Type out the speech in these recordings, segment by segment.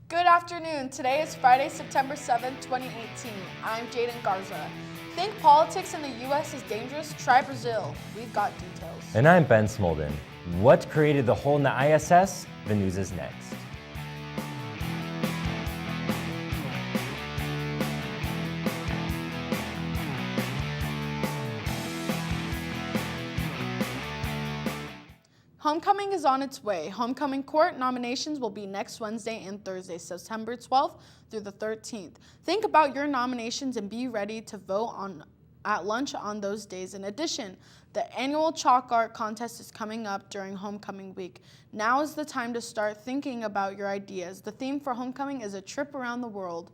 Good afternoon. Today is Friday, September 7th, 2018. I'm Jaden Garza. Think politics in the U.S. is dangerous? Try Brazil. We've got details. And I'm Ben Smolden. What created the hole in the ISS? The news is next. Homecoming is on its way. Homecoming court nominations will be next Wednesday and Thursday, September 12th through the 13th. Think about your nominations and be ready to vote at lunch on those days. In addition, the annual chalk art contest is coming up during homecoming week. Now is the time to start thinking about your ideas. The theme for homecoming is a trip around the world.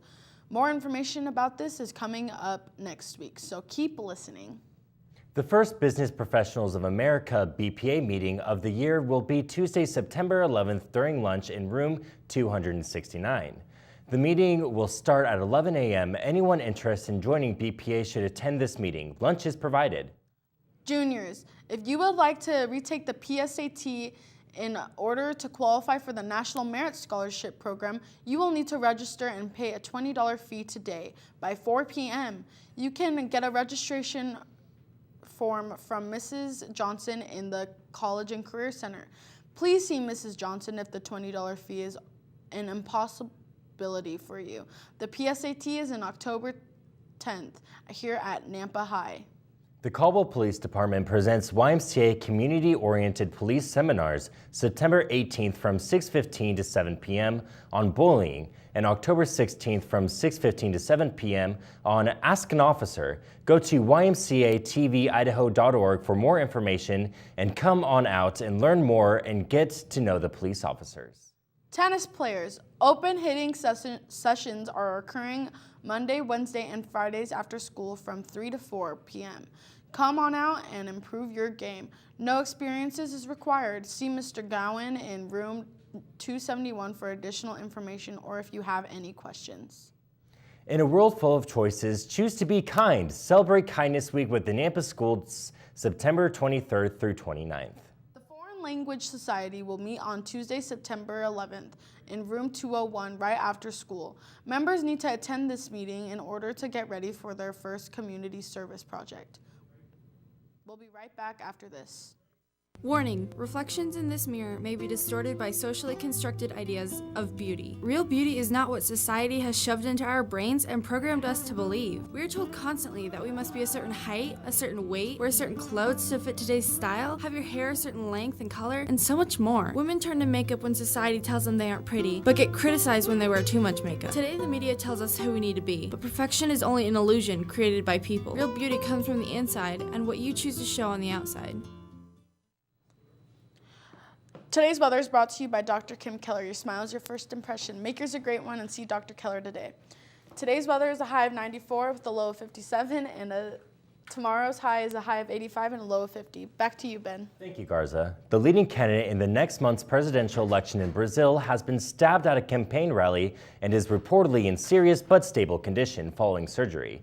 More information about this is coming up next week, so keep listening. The first Business Professionals of America BPA meeting of the year will be Tuesday, September 11th during lunch in room 269. The meeting will start at 11 a.m. Anyone interested in joining BPA should attend this meeting. Lunch is provided. Juniors, if you would like to retake the PSAT in order to qualify for the National Merit Scholarship Program, you will need to register and pay a $20 fee today. By 4 p.m., you can get a registration form from Mrs. Johnson in the College and Career Center. Please see Mrs. Johnson if the $20 fee is an impossibility for you. The PSAT is in October 10th here at Nampa High. The Caldwell Police Department presents YMCA Community-Oriented Police Seminars September 18th from 6:15 to 7 p.m. on bullying and October 16th from 6:15 to 7 p.m. on Ask an Officer. Go to ymcatvidaho.org for more information and come on out and learn more and get to know the police officers. Tennis players, open hitting sessions are occurring Monday, Wednesday, and Fridays after school from 3 to 4 p.m. Come on out and improve your game. No experiences is required. See Mr. Gowan in room 271 for additional information or if you have any questions. In a world full of choices, choose to be kind. Celebrate Kindness Week with the Nampa Schools September 23rd through 29th. The Foreign Language Society will meet on Tuesday, September 11th in room 201 right after school. Members need to attend this meeting in order to get ready for their first community service project. We'll be right back after this. Warning, reflections in this mirror may be distorted by socially constructed ideas of beauty. Real beauty is not what society has shoved into our brains and programmed us to believe. We are told constantly that we must be a certain height, a certain weight, wear certain clothes to fit today's style, have your hair a certain length and color, and so much more. Women turn to makeup when society tells them they aren't pretty, but get criticized when they wear too much makeup. Today the media tells us who we need to be, but perfection is only an illusion created by people. Real beauty comes from the inside and what you choose to show on the outside. Today's weather is brought to you by Dr. Kim Keller. Your smile is your first impression. Make yours a great one and see Dr. Keller today. Today's weather is a high of 94 with a low of 57, and tomorrow's high is a high of 85 and a low of 50. Back to you, Ben. Thank you, Garza. The leading candidate in the next month's presidential election in Brazil has been stabbed at a campaign rally and is reportedly in serious but stable condition following surgery.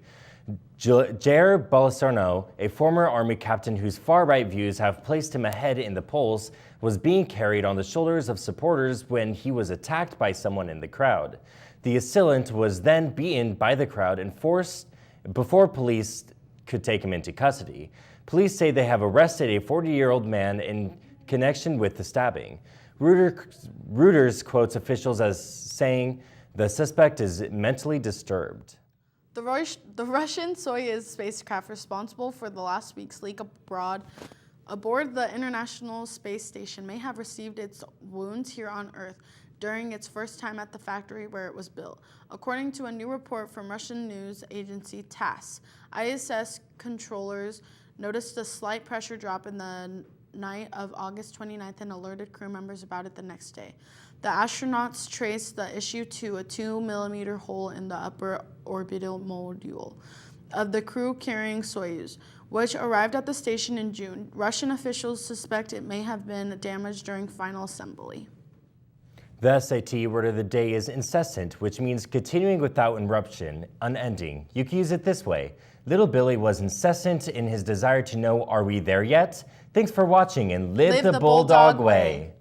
Jair Bolsonaro, a former army captain whose far-right views have placed him ahead in the polls, was being carried on the shoulders of supporters when he was attacked by someone in the crowd. The assailant was then beaten by the crowd and forced before police could take him into custody. Police say they have arrested a 40-year-old man in connection with the stabbing. Reuters quotes officials as saying the suspect is mentally disturbed. The Russian Soyuz spacecraft responsible for the last week's leak aboard the International Space Station may have received its wounds here on Earth during its first time at the factory where it was built. According to a new report from Russian news agency TASS, ISS controllers noticed a slight pressure drop in the night of August 29th and alerted crew members about it the next day. The astronauts traced the issue to a 2-millimeter hole in the upper orbital module of the crew carrying Soyuz, which arrived at the station in June. Russian officials suspect it may have been damaged during final assembly. The SAT word of the day is incessant, which means continuing without interruption, unending. You can use it this way. Little Billy was incessant in his desire to know, are we there yet? Thanks for watching and live the Bulldog way.